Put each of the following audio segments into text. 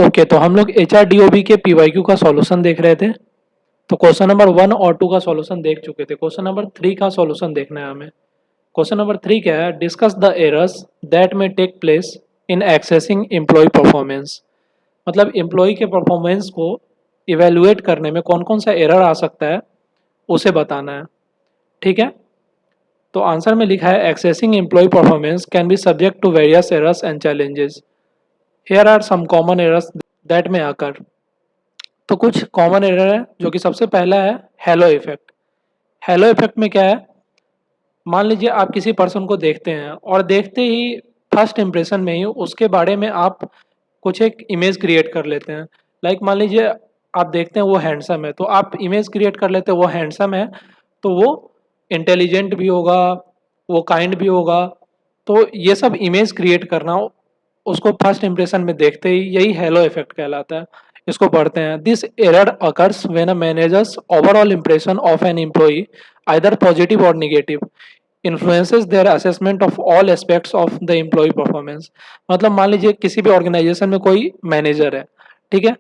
Okay, तो हम लोग HRDOB के PYQ का सॉल्यूशन देख रहे थे। तो क्वेश्चन नंबर 1 और 2 का सॉल्यूशन देख चुके थे। क्वेश्चन नंबर 3 का सॉल्यूशन देखना है हमें। क्वेश्चन नंबर 3 क्या है? Discuss the errors that may take place in accessing employee performance. मतलब एम्प्लॉय के परफॉर्मेंस को इवेलुएट करने में कौन कौन सा एरर आ सकता है उसे बताना है। ठीक है, तो आंसर में लिखा है accessing employee performance can be subject to various errors and challenges. Here are some common errors that may occur. तो कुछ कॉमन एरर है, जो कि सबसे पहला है हेलो इफेक्ट। हेलो इफेक्ट में क्या है? मान लीजिए आप किसी पर्सन को देखते हैं और देखते ही फर्स्ट इम्प्रेशन में ही उसके बारे में आप कुछ एक इमेज क्रिएट कर लेते हैं। लाइक मान लीजिए आप देखते हैं वो हैंडसम है, तो आप इमेज क्रिएट कर लेते हैं वो हैंडसम है, तो वो इंटेलिजेंट भी होगा, वो काइंड भी होगा। तो ये सब इमेज क्रिएट करना उसको फर्स्ट इंप्रेशन में देखते ही, यही हेलो इफेक्ट कहलाता है। इसको पढ़ते हैं। This error occurs when a manager's overall impression of an employee either positive और negative influences their assessment of all aspects of the employ performance. मतलब मान लीजिए किसी भी ऑर्गेनाइजेशन में कोई मैनेजर है, ठीक है,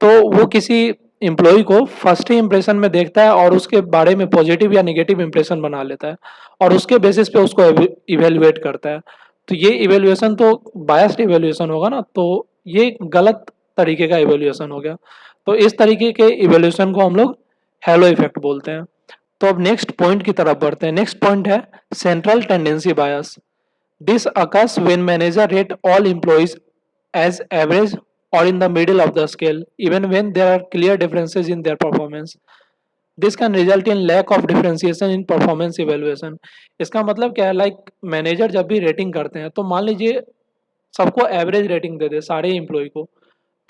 तो वो किसी एम्प्लॉय को फर्स्ट ही इंप्रेशन में देखता है और उसके बारे में पॉजिटिव या नेगेटिव इंप्रेशन बना लेता है और उसके बेसिस पे उसको इवेलुएट करता है। तो ये इवेल्युएशन तो बायस्ड इवेल्युएशन होगा ना, तो ये गलत तरीके का इवेल्युएशन हो गया। तो इस तरीके के इवेल्युएशन को हम लोग हेलो इफेक्ट बोलते हैं। तो अब नेक्स्ट पॉइंट की तरफ बढ़ते हैं। नेक्स्ट पॉइंट है central tendency bias. This occurs when manager rate all employees as average or in the middle of the scale even when there are clear differences in their performance. This can result in lack of differentiation in performance evaluation. इसका मतलब क्या है? Like manager जब भी rating करते हैं तो मान लीजिए सबको एवरेज रेटिंग दे दे सारे एम्प्लॉय को,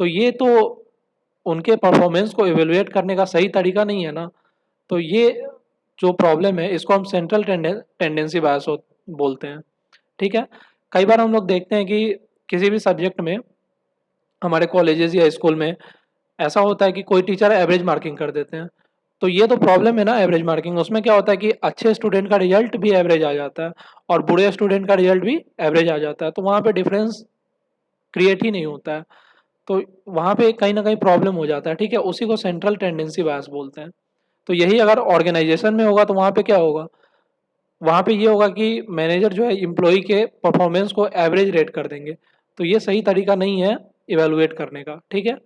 तो ये तो उनके परफॉर्मेंस को इवेलुएट करने का सही तरीका नहीं है ना। तो ये जो प्रॉब्लम है इसको हम सेंट्रल टेंडेंसी बायस बोलते हैं। ठीक है, कई बार हम लोग देखते हैं कि किसी भी सब्जेक्ट में हमारे कॉलेजेस या स्कूल में ऐसा होता है कि कोई टीचर एवरेज मार्किंग कर देते हैं। तो ये तो प्रॉब्लम है ना एवरेज मार्किंग। उसमें क्या होता है कि अच्छे स्टूडेंट का रिजल्ट भी एवरेज आ जाता है और बुरे स्टूडेंट का रिजल्ट भी एवरेज आ जाता है, तो वहाँ पे डिफरेंस क्रिएट ही नहीं होता है। तो वहाँ पे कहीं ना कहीं प्रॉब्लम हो जाता है। ठीक है, उसी को सेंट्रल टेंडेंसी बायस बोलते हैं। तो यही अगर ऑर्गेनाइजेशन में होगा तो वहाँ पे क्या होगा? वहाँ पे ये होगा कि मैनेजर जो है एम्प्लॉय के परफॉर्मेंस को एवरेज रेट कर देंगे। तो ये सही तरीका नहीं है इवेलुएट करने का। ठीक है,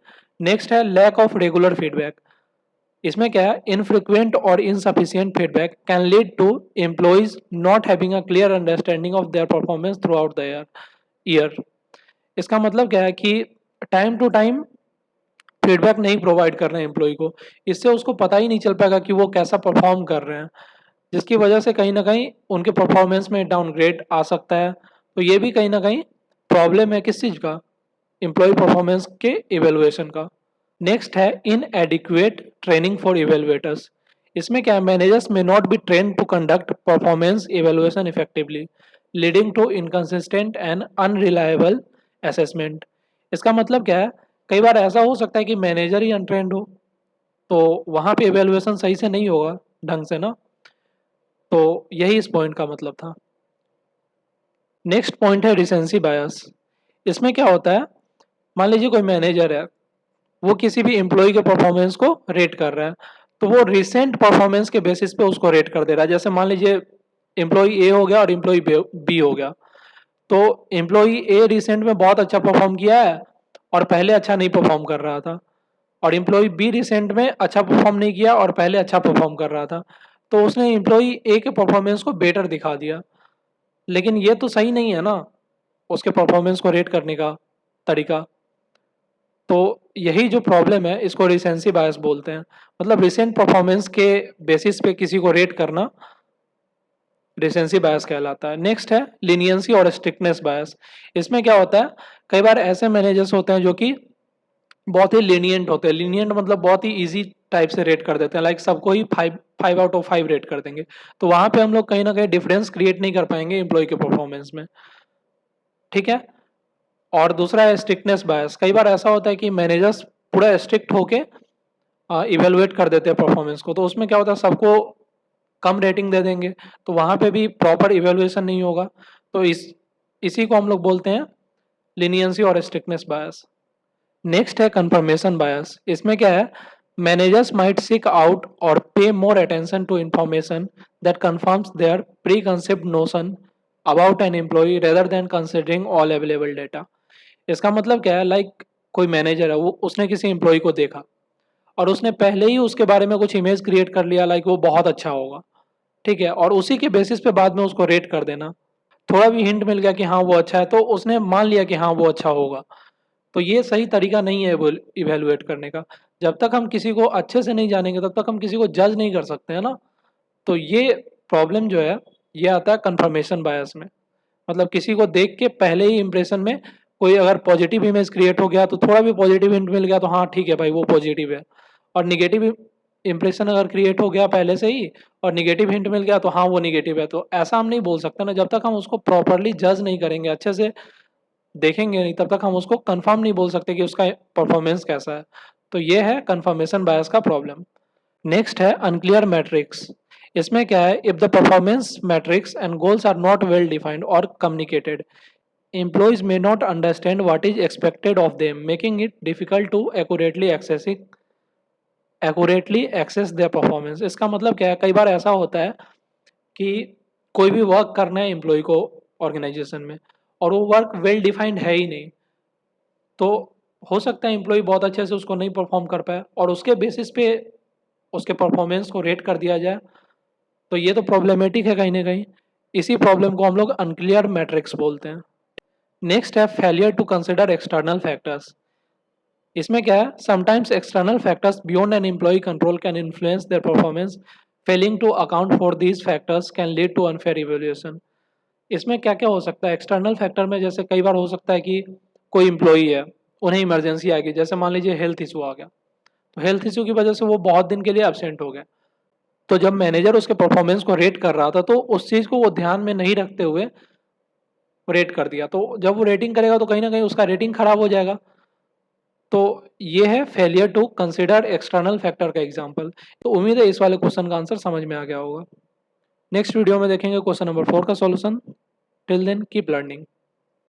नेक्स्ट है लैक ऑफ रेगुलर फीडबैक। इसमें क्या है? इनफ्रिक्वेंट और insufficient feedback can lead to employees not having a clear understanding of their performance throughout the year. इसका मतलब क्या है कि टाइम टू टाइम फीडबैक नहीं प्रोवाइड कर रहे हैं एम्प्लॉय को, इससे उसको पता ही नहीं चल पाएगा कि वो कैसा परफॉर्म कर रहे हैं, जिसकी वजह से कहीं ना कहीं उनके परफॉर्मेंस में डाउनग्रेड आ सकता है। तो ये भी कहीं ना कहीं प्रॉब्लम है किस चीज़ का? एम्प्लॉय परफॉर्मेंस के इवेलुएशन का। नेक्स्ट है इनएडिक्वेट ट्रेनिंग फॉर इवेलुएटर्स। इसमें क्या है? Managers may not be train to conduct performance evaluation effectively leading to inconsistent and unreliable assessment. इसका मतलब क्या है? कई बार ऐसा हो सकता है कि मैनेजर ही अनट्रेंड हो, तो वहाँ पे इवेलुएशन सही से नहीं होगा ढंग से ना। तो यही इस पॉइंट का मतलब था। नेक्स्ट पॉइंट है रिसेंसी बायस। इसमें क्या होता है? मान लीजिए कोई मैनेजर है, वो किसी भी एम्प्लॉय के परफॉर्मेंस को रेट कर रहा है, तो वो रिसेंट परफॉर्मेंस के बेसिस पे उसको रेट कर दे रहा है। जैसे मान लीजिए एम्प्लॉय ए हो गया और एम्प्लॉय बी हो गया, तो एम्प्लॉय ए रिसेंट में बहुत अच्छा परफॉर्म किया है और पहले अच्छा नहीं परफॉर्म कर रहा था, और एम्प्लॉय बी रिसेंट में अच्छा परफॉर्म नहीं किया और पहले अच्छा परफॉर्म कर रहा था। तो उसने एम्प्लॉय ए के परफॉर्मेंस को बेटर दिखा दिया, लेकिन ये तो सही नहीं है ना उसके परफॉर्मेंस को रेट करने का तरीका। तो यही जो प्रॉब्लम है इसको रिसेंसी बायस बोलते हैं। मतलब रिसेंट परफॉर्मेंस के बेसिस पे किसी को रेट करना रिसेंसी बायस कहलाता है। नेक्स्ट है लीनियंसी और स्ट्रिक्टनेस बायस। इसमें क्या होता है? कई बार ऐसे मैनेजर्स होते हैं जो कि बहुत ही लीनियंट होते हैं। लीनियंट मतलब बहुत ही इजी टाइप से रेट कर देते हैं, लाइक सबको ही 5 आउट ऑफ 5 रेट कर देंगे। तो वहां पे हम लोग कहीं ना कहीं डिफरेंस क्रिएट नहीं कर पाएंगे एम्प्लॉय के परफॉर्मेंस में। ठीक है, और दूसरा है स्ट्रिक्टनेस बायस। कई बार ऐसा होता है कि मैनेजर्स पूरा स्ट्रिक्ट होके इवेलुएट कर देते हैं परफॉर्मेंस को, तो उसमें क्या होता है सबको कम रेटिंग दे देंगे, तो वहाँ पे भी प्रॉपर इवेलुएशन नहीं होगा। तो इसी को हम लोग बोलते हैं लीनियंसी और स्ट्रिक्टनेस बायस। नेक्स्ट है कंफर्मेशन बायस। इसमें क्या है, मैनेजर्स माइट सीक आउट और pay more attention to information that confirms their pre concept notion about an employee rather than considering all available data. इसका मतलब क्या है, लाइक कोई मैनेजर है, वो उसने किसी एम्प्लॉय को देखा और उसने पहले ही उसके बारे में कुछ इमेज क्रिएट कर लिया, लाइक वो बहुत अच्छा होगा, ठीक है, और उसी के बेसिस पे बाद में उसको रेट कर देना। थोड़ा भी हिंट मिल गया कि हाँ वो अच्छा है तो उसने मान लिया कि हाँ वो अच्छा होगा। तो ये सही तरीका नहीं है इवेलुएट करने का। जब तक हम किसी को अच्छे से नहीं जानेंगे तब तक हम किसी को जज नहीं कर सकते हैं ना। तो ये प्रॉब्लम जो है ये आता है कंफर्मेशन बायस में। मतलब किसी को देख के पहले ही इंप्रेशन में कोई अगर पॉजिटिव इमेज क्रिएट हो गया तो थोड़ा भी पॉजिटिव हिंट मिल गया तो हाँ ठीक है भाई वो पॉजिटिव है, और निगेटिव इंप्रेशन अगर क्रिएट हो गया पहले से ही और निगेटिव हिंट मिल गया तो हाँ वो निगेटिव है। तो ऐसा हम नहीं बोल सकते ना, जब तक हम उसको प्रॉपरली जज नहीं करेंगे, अच्छे से देखेंगे नहीं, तब तक हम उसको कंफर्म नहीं बोल सकते कि उसका परफॉर्मेंस कैसा है। तो ये है कंफर्मेशन बायस का प्रॉब्लम। नेक्स्ट है अनक्लियर मैट्रिक्स। इसमें क्या है, if the performance metrics and goals are not well defined और communicated, employees may not understand what is expected of them, making it difficult to accurately access their performance। इसका मतलब क्या है, कई बार ऐसा होता है कि कोई भी वर्क करना है एम्प्लॉय को ऑर्गेनाइजेशन में और वो वर्क वेल डिफाइंड है ही नहीं, तो हो सकता है एम्प्लॉय बहुत अच्छे से उसको नहीं परफॉर्म कर पाए और उसके बेसिस पे उसके परफॉर्मेंस को रेट कर दिया जाए। तो ये तो प्रॉब्लमेटिक है कहीं ना कहीं। इसी प्रॉब्लम को हम लोग अनक्लियर मैट्रिक्स बोलते हैं। नेक्स्ट है failure to consider external factors. इसमें क्या है, sometimes external factors beyond an employee control can influence their performance, failing to account for these factors can lead to unfair evaluation. इसमें क्या क्या हो सकता है एक्सटर्नल फैक्टर में, जैसे कई बार हो सकता है कि कोई एम्प्लॉई है, उन्हें इमरजेंसी आ गई, जैसे मान लीजिए हेल्थ इशू आ गया, तो हेल्थ इशू की वजह से वो बहुत दिन के लिए एब्सेंट हो गए। तो जब मैनेजर उसके परफॉर्मेंस को रेट कर रहा था तो उस चीज़ को वो ध्यान में नहीं रखते हुए रेट कर दिया, तो जब वो रेटिंग करेगा तो कहीं ना कहीं उसका रेटिंग खराब हो जाएगा। तो ये है failure to consider external factor का एग्जांपल। तो उम्मीद है इस वाले क्वेश्चन का आंसर समझ में आ गया होगा। नेक्स्ट वीडियो में देखेंगे क्वेश्चन नंबर 4 का solution. Till then keep learning.